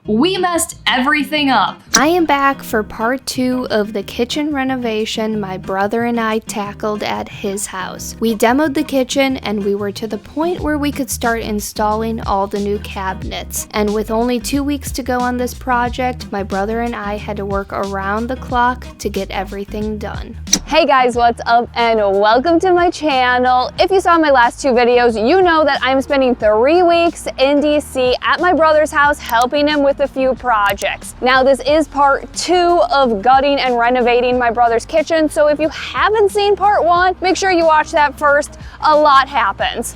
We messed everything up. I am back for part 2 of the kitchen renovation my brother and I tackled at his house. We demoed the kitchen and we were to the point where we could start installing all the new cabinets. And with only 2 weeks to go on this project, my brother and I had to work around the clock to get everything done. Hey guys, what's up and welcome to my channel. If you saw my last 2 videos, you know that I'm spending 3 weeks in DC at my brother's house helping him with a few projects. Now this is part 2 of gutting and renovating my brother's kitchen, so if you haven't seen part 1, make sure you watch that first. A lot happens.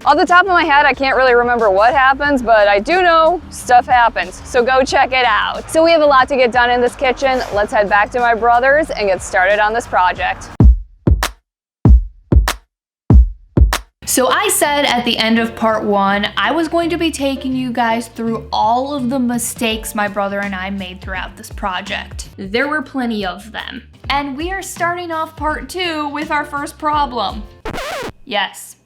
Off the top of my head, I can't really remember what happens, but I do know stuff happens, so go check it out. So we have a lot to get done in this kitchen. Let's head back to my brother's and get started on this project. So I said at the end of part 1, I was going to be taking you guys through all of the mistakes my brother and I made throughout this project. There were plenty of them. And we are starting off part 2 with our first problem. Yes.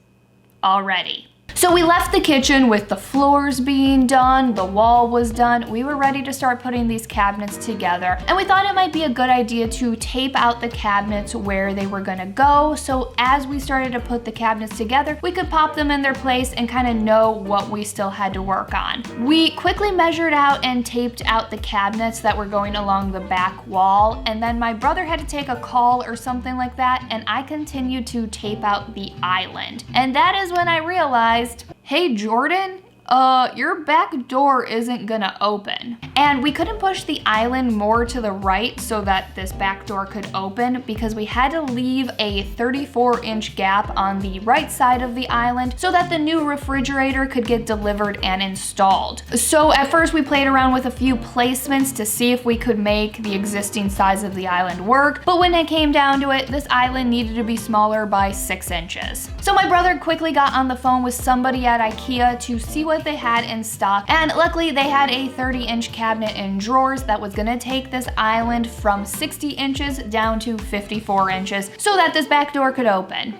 Already. So we left the kitchen with the floors being done, the wall was done. We were ready to start putting these cabinets together, and we thought it might be a good idea to tape out the cabinets where they were gonna go, so as we started to put the cabinets together, we could pop them in their place and kind of know what we still had to work on. We quickly measured out and taped out the cabinets that were going along the back wall, and then my brother had to take a call or something like that, and I continued to tape out the island. And that is when I realized, hey Jordan, your back door isn't gonna open. And we couldn't push the island more to the right so that this back door could open because we had to leave a 34-inch gap on the right side of the island so that the new refrigerator could get delivered and installed. So at first we played around with a few placements to see if we could make the existing size of the island work, but when it came down to it, this island needed to be smaller by 6 inches. So my brother quickly got on the phone with somebody at Ikea to see what they had in stock, and luckily they had a 30-inch cabinet in drawers that was gonna take this island from 60 inches down to 54 inches so that this back door could open.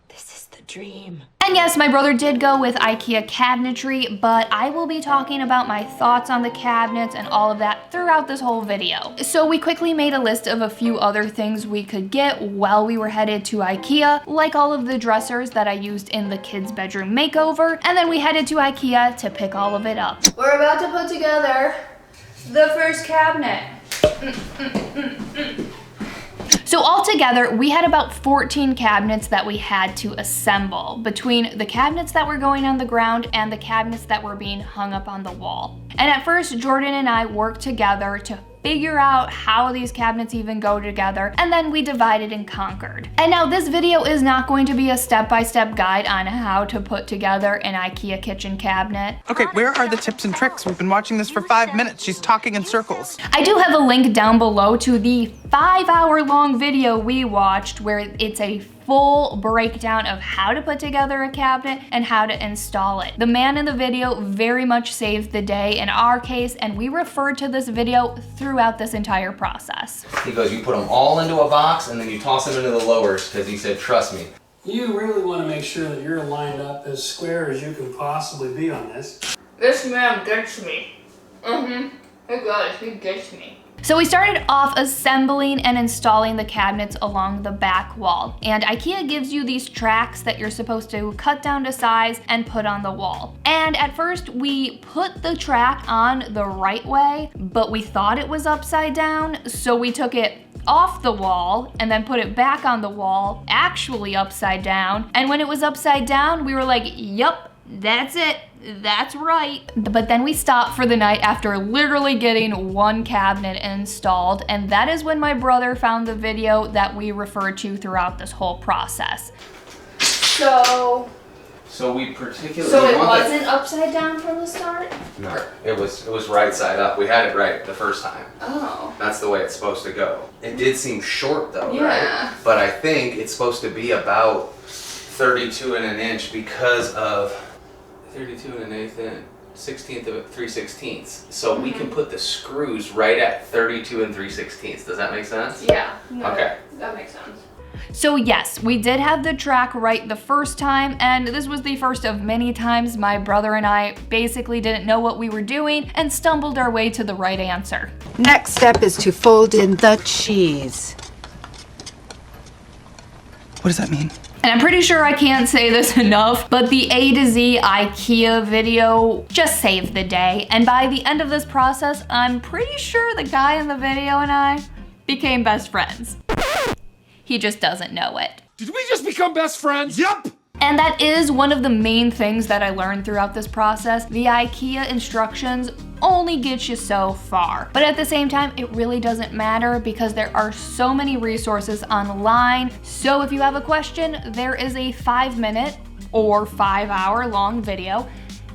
This is the dream. And yes, my brother did go with IKEA cabinetry, but I will be talking about my thoughts on the cabinets and all of that throughout this whole video. So we quickly made a list of a few other things we could get while we were headed to IKEA, like all of the dressers that I used in the kids' bedroom makeover, and then we headed to IKEA to pick all of it up. We're about to put together the first cabinet. So altogether, we had about 14 cabinets that we had to assemble between the cabinets that were going on the ground and the cabinets that were being hung up on the wall. And at first, Jordan and I worked together to figure out how these cabinets even go together, and then we divided and conquered. And now this video is not going to be a step-by-step guide on how to put together an IKEA kitchen cabinet. Okay, where are the tips and tricks? We've been watching this for 5 minutes. She's talking in circles. I do have a link down below to the 5-hour-long video we watched where it's a full breakdown of how to put together a cabinet and how to install it. The man in the video very much saved the day in our case, and we referred to this video throughout this entire process. He goes, you put them all into a box and then you toss them into the lowers, because he said, trust me. You really want to make sure that you're lined up as square as you can possibly be on this. This man gets me. He does, he gets me. So we started off assembling and installing the cabinets along the back wall. And IKEA gives you these tracks that you're supposed to cut down to size and put on the wall. And at first we put the track on the right way, but we thought it was upside down, so we took it off the wall and then put it back on the wall, actually upside down. And when it was upside down, we were like, yup, that's it. That's right. But then we stopped for the night after literally getting one cabinet installed, and that is when my brother found the video that we referred to throughout this whole process. So we particularly So it wasn't upside down from the start? No, it was right side up. We had it right the first time. Oh. That's the way it's supposed to go. It did seem short though, Yeah. right? But I think it's supposed to be about 32 and an inch because of 32 and an eighth and 16th of 3/16. So we can put the screws right at 32 and 3/16. Does that make sense? Yeah. No, Okay. that makes sense. So yes, we did have the track right the first time, and this was the first of many times my brother and I basically didn't know what we were doing and stumbled our way to the right answer. Next step is to fold in the cheese. What does that mean? And I'm pretty sure I can't say this enough, but the A to Z Ikea video just saved the day. And by the end of this process, I'm pretty sure the guy in the video and I became best friends. He just doesn't know it. Did we just become best friends? Yup! And that is one of the main things that I learned throughout this process. The Ikea instructions only get you so far. But at the same time, it really doesn't matter because there are so many resources online. So if you have a question, there is a 5-minute or 5-hour long video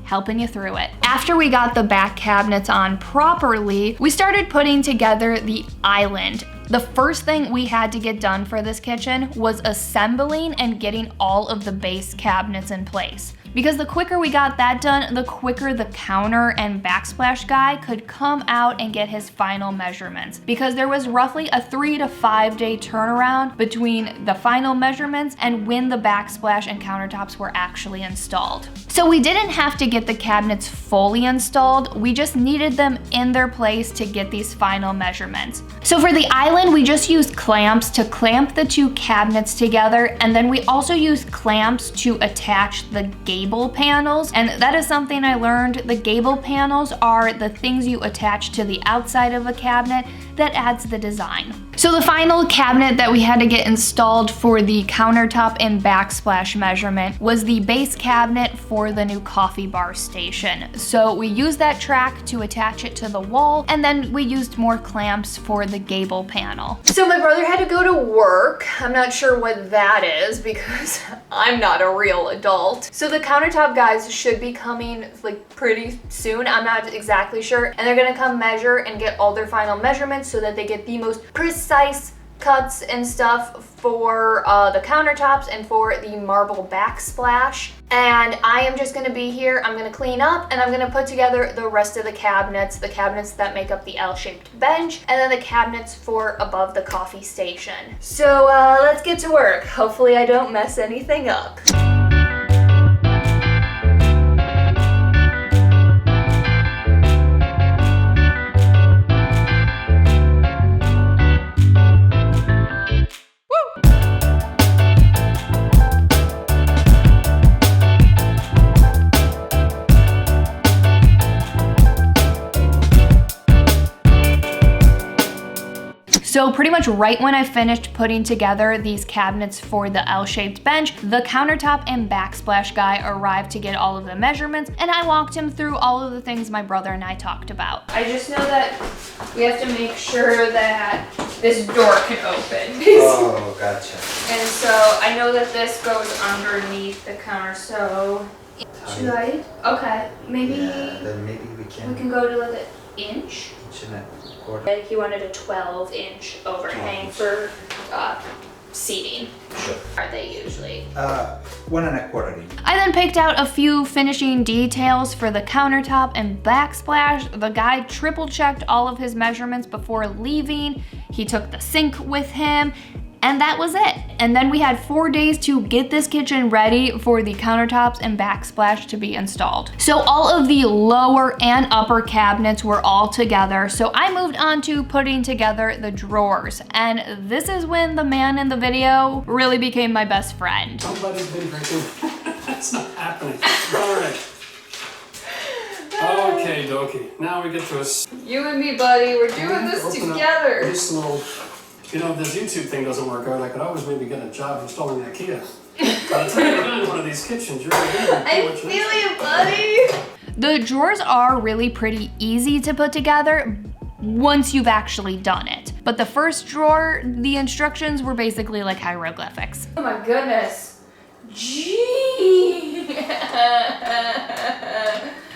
helping you through it. After we got the back cabinets on properly, we started putting together the island. The first thing we had to get done for this kitchen was assembling and getting all of the base cabinets in place. Because the quicker we got that done, the quicker the counter and backsplash guy could come out and get his final measurements. Because there was roughly a 3 to 5 day turnaround between the final measurements and when the backsplash and countertops were actually installed. So we didn't have to get the cabinets fully installed, we just needed them in their place to get these final measurements. So for the island, we just used clamps to clamp the 2 cabinets together, and then we also used clamps to attach the gable panels, and that is something I learned. The gable panels are the things you attach to the outside of a cabinet that adds the design. So the final cabinet that we had to get installed for the countertop and backsplash measurement was the base cabinet for the new coffee bar station. So we used that track to attach it to the wall, and then we used more clamps for the gable panel. So my brother had to go to work. I'm not sure what that is because I'm not a real adult. So the countertop guys should be coming like pretty soon. I'm not exactly sure. And they're gonna come measure and get all their final measurements so that they get the most precise cuts and stuff for the countertops and for the marble backsplash. And I am just gonna be here, I'm gonna clean up, and I'm gonna put together the rest of the cabinets that make up the L-shaped bench, and then the cabinets for above the coffee station. So let's get to work. Hopefully I don't mess anything up. So pretty much right when I finished putting together these cabinets for the L-shaped bench, the countertop and backsplash guy arrived to get all of the measurements, and I walked him through all of the things my brother and I talked about. I just know that we have to make sure that this door can open. Oh, gotcha. And so I know that this goes underneath the counter, so should I? Okay, maybe then maybe we we can can go to like an inch. He wanted a 12-inch overhang for seating. Sure. Are they usually? 1 1/4 inch. I then picked out a few finishing details for the countertop and backsplash. The guy triple checked all of his measurements before leaving. He took the sink with him, and that was it. And then we had 4 days to get this kitchen ready for the countertops and backsplash to be installed. So all of the lower and upper cabinets were all together. So I moved on to putting together the drawers. And this is when the man in the video really became my best friend. Nobody's been drinking. That's not happening. All right. Okay, dokie. Now we get to You and me, buddy, we're doing this open up together. this little. You know, if this YouTube thing doesn't work out, I could always maybe get a job installing Ikea. By the time you're done in one of these kitchens, you're gonna do I feel you, buddy. The drawers are really pretty easy to put together once you've actually done it. But the first drawer, the instructions were basically like hieroglyphics. Oh my goodness. Gee.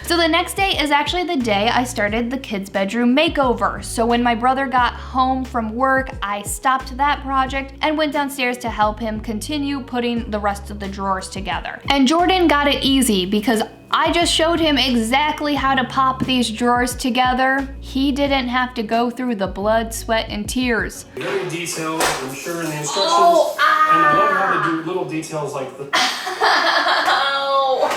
So the next day is actually the day I started the kids' bedroom makeover. So when my brother got home from work, I stopped that project and went downstairs to help him continue putting the rest of the drawers together. And Jordan got it easy because I just showed him exactly how to pop these drawers together. He didn't have to go through the blood, sweat, and tears. Very detailed, I'm sure, in the instructions. And I love how they do little details like the... Ow!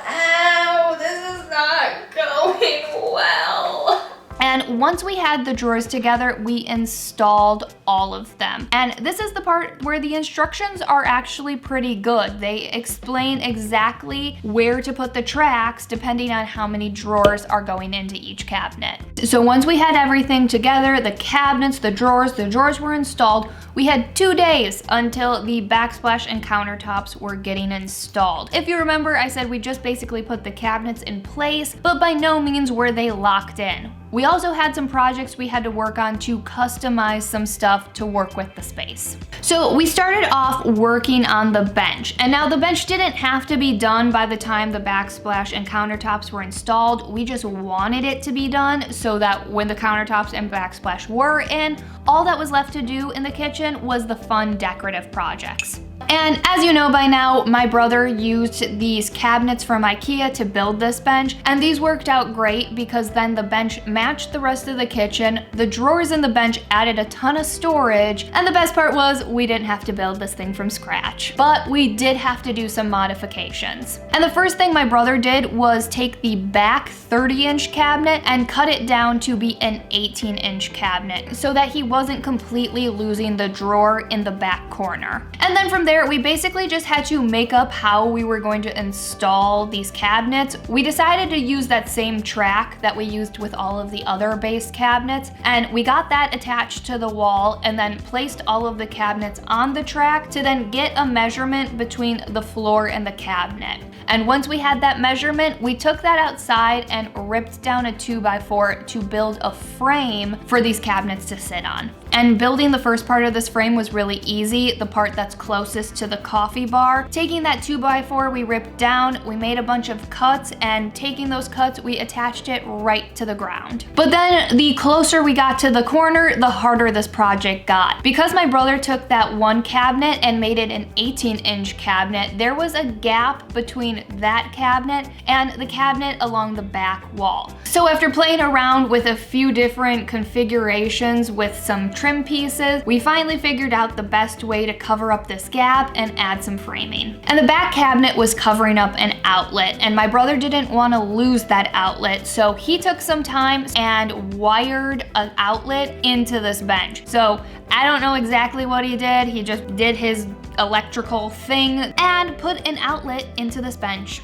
Ow! This is not going well. And once we had the drawers together, we installed all of them. And this is the part where the instructions are actually pretty good. They explain exactly where to put the tracks depending on how many drawers are going into each cabinet. So once we had everything together, the cabinets, the drawers were installed, we had 2 days until the backsplash and countertops were getting installed. If you remember, I said we just basically put the cabinets in place, but by no means were they locked in. We also had some projects we had to work on to customize some stuff to work with the space. So we started off working on the bench, and now the bench didn't have to be done by the time the backsplash and countertops were installed. We just wanted it to be done so that when the countertops and backsplash were in, all that was left to do in the kitchen was the fun decorative projects. And as you know by now, my brother used these cabinets from Ikea to build this bench, and these worked out great because then the bench matched the rest of the kitchen, the drawers in the bench added a ton of storage, and the best part was we didn't have to build this thing from scratch. But we did have to do some modifications. And the first thing my brother did was take the back 30-inch cabinet and cut it down to be an 18-inch cabinet so that he wasn't completely losing the drawer in the back corner. And then from there, we basically just had to make up how we were going to install these cabinets. We decided to use that same track that we used with all of the other base cabinets, and we got that attached to the wall and then placed all of the cabinets on the track to then get a measurement between the floor and the cabinet. And once we had that measurement, we took that outside and ripped down a 2x4 to build a frame for these cabinets to sit on. And building the first part of this frame was really easy, the part that's closest to the coffee bar. Taking that 2x4 we ripped down, we made a bunch of cuts, and taking those cuts, we attached it right to the ground. But then the closer we got to the corner, the harder this project got. Because my brother took that one cabinet and made it an 18-inch cabinet, there was a gap between that cabinet and the cabinet along the back wall. So after playing around with a few different configurations with some trim pieces, we finally figured out the best way to cover up this gap and add some framing. And the back cabinet was covering up an outlet, and my brother didn't want to lose that outlet, so he took some time and wired an outlet into this bench. So I don't know exactly what he did. He just did his electrical thing and put an outlet into this bench.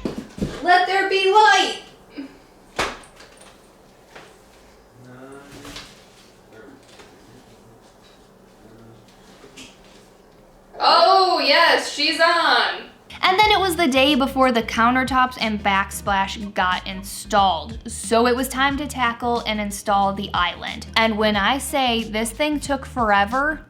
Let there be light! Oh yes, she's on! And then it was the day before the countertops and backsplash got installed. So it was time to tackle and install the island. And when I say this thing took forever,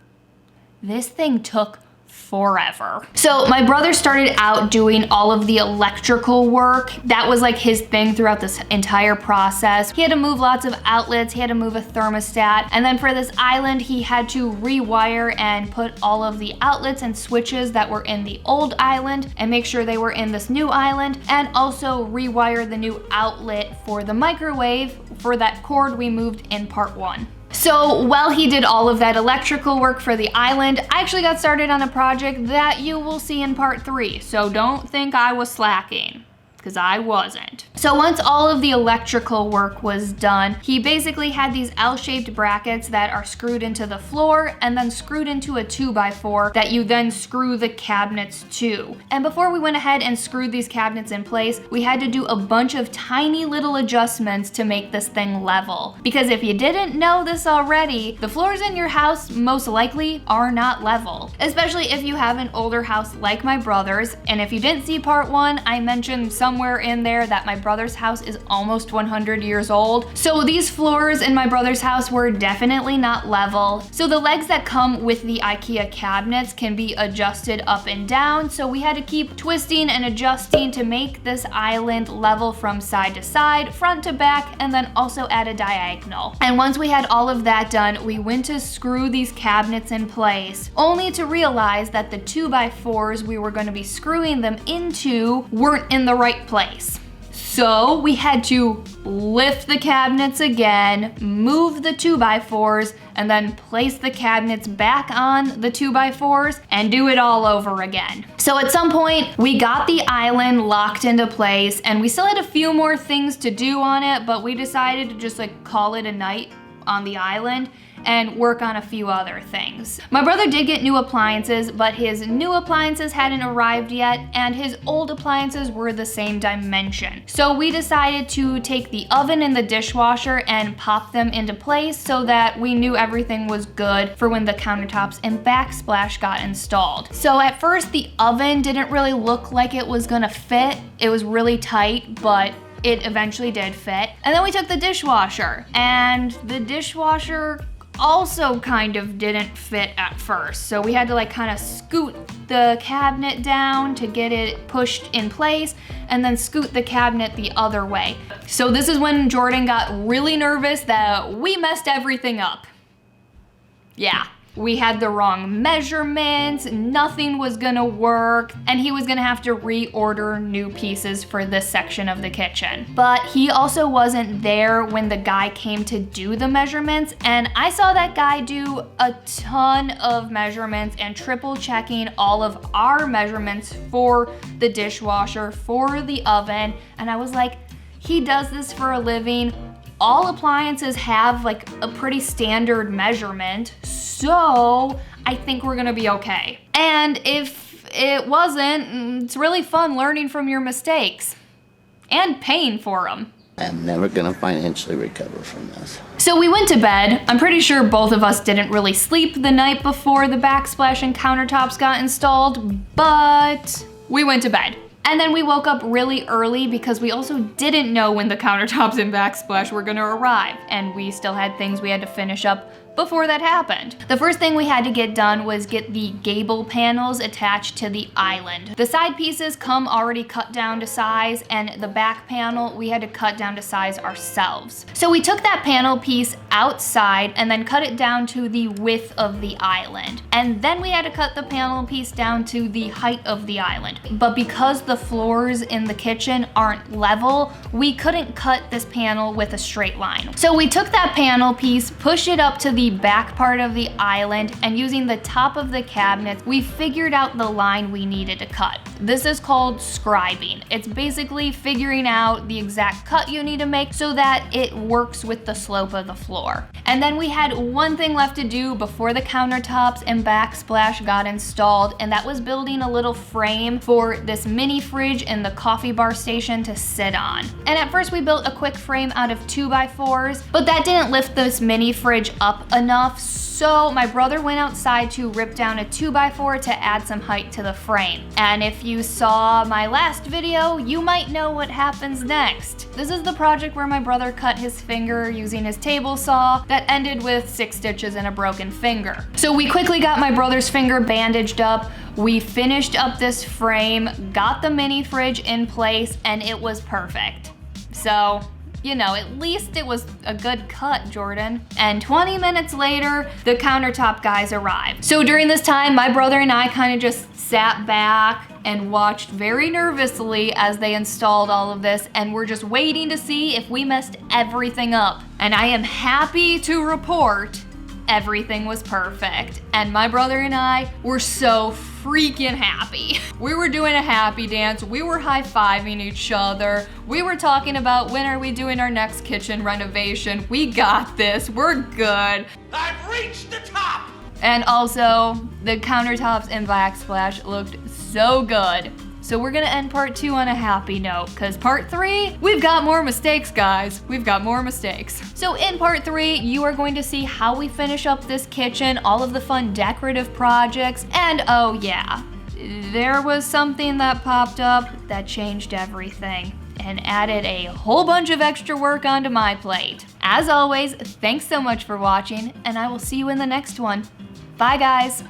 this thing took forever. So my brother started out doing all of the electrical work. That was like his thing throughout this entire process. He had to move lots of outlets, he had to move a thermostat, and then for this island he had to rewire and put all of the outlets and switches that were in the old island and make sure they were in this new island, and also rewire the new outlet for the microwave for that cord we moved in part 1. So while he did all of that electrical work for the island, I actually got started on a project that you will see in part 3. So don't think I was slacking, because I wasn't. So once all of the electrical work was done, he basically had these L-shaped brackets that are screwed into the floor and then screwed into a 2x4 that you then screw the cabinets to. And before we went ahead and screwed these cabinets in place, we had to do a bunch of tiny little adjustments to make this thing level. Because if you didn't know this already, the floors in your house most likely are not level. Especially if you have an older house like my brother's. And if you didn't see part 1, I mentioned somewhere in there that my brother brother's house is almost 100 years old. So these floors in my brother's house were definitely not level. So the legs that come with the Ikea cabinets can be adjusted up and down. So we had to keep twisting and adjusting to make this island level from side to side, front to back, and then also at a diagonal. And once we had all of that done, we went to screw these cabinets in place, only to realize that the 2x4s we were going to be screwing them into weren't in the right place. So we had to lift the cabinets again, move the 2x4s, and then place the cabinets back on the 2x4s and do it all over again. So at some point, we got the island locked into place, and we still had a few more things to do on it, but we decided to just like call it a night on the island and work on a few other things. My brother did get new appliances, but his new appliances hadn't arrived yet, and his old appliances were the same dimension. So we decided to take the oven and the dishwasher and pop them into place so that we knew everything was good for when the countertops and backsplash got installed. So at first, the oven didn't really look like it was gonna fit. It was really tight, but it eventually did fit. And then we took the dishwasher, and the dishwasher also kind of didn't fit at first. So we had to like kind of scoot the cabinet down to get it pushed in place and then scoot the cabinet the other way. So this is when Jordan got really nervous that we messed everything up. Yeah. We had the wrong measurements, nothing was gonna work, and he was gonna have to reorder new pieces for this section of the kitchen. But he also wasn't there when the guy came to do the measurements, and I saw that guy do a ton of measurements and triple checking all of our measurements for the dishwasher, for the oven, and I was like, he does this for a living. All appliances have like a pretty standard measurement, so I think we're gonna be okay. And if it wasn't, it's really fun learning from your mistakes and paying for them. I'm never gonna financially recover from this. So we went to bed. I'm pretty sure both of us didn't really sleep the night before the backsplash and countertops got installed, but we went to bed. And then we woke up really early because we also didn't know when the countertops and backsplash were gonna arrive, and we still had things we had to finish up before that happened. The first thing we had to get done was get the gable panels attached to the island. The side pieces come already cut down to size, and the back panel we had to cut down to size ourselves. So we took that panel piece outside and then cut it down to the width of the island. And then we had to cut the panel piece down to the height of the island. But because the floors in the kitchen aren't level, we couldn't cut this panel with a straight line. So we took that panel piece, pushed it up to the back part of the island, and using the top of the cabinet, we figured out the line we needed to cut. This is called scribing. It's basically figuring out the exact cut you need to make so that it works with the slope of the floor. And then we had one thing left to do before the countertops and backsplash got installed, and that was building a little frame for this mini fridge and the coffee bar station to sit on. And at first we built a quick frame out of 2x4s, but that didn't lift this mini fridge up enough, so my brother went outside to rip down a 2x4 to add some height to the frame. And if you saw my last video, you might know what happens next. This is the project where my brother cut his finger using his table saw that ended with 6 stitches and a broken finger. So we quickly got my brother's finger bandaged up, we finished up this frame, got the mini fridge in place, and it was perfect. So, you know, at least it was a good cut, Jordan. And 20 minutes later, the countertop guys arrived. So during this time, my brother and I kind of just sat back and watched very nervously as they installed all of this, and we're just waiting to see if we messed everything up. And I am happy to report everything was perfect. And my brother and I were so freaking happy. We were doing a happy dance, we were high-fiving each other, we were talking about when are we doing our next kitchen renovation. We got this, we're good. I've reached the top! And also, the countertops and backsplash looked so good. So we're gonna end part 2 on a happy note, because part 3, we've got more mistakes, guys. We've got more mistakes. So in part 3, you are going to see how we finish up this kitchen, all of the fun decorative projects, and oh yeah, there was something that popped up that changed everything. and added a whole bunch of extra work onto my plate. As always, thanks so much for watching, and I will see you in the next one. Bye guys!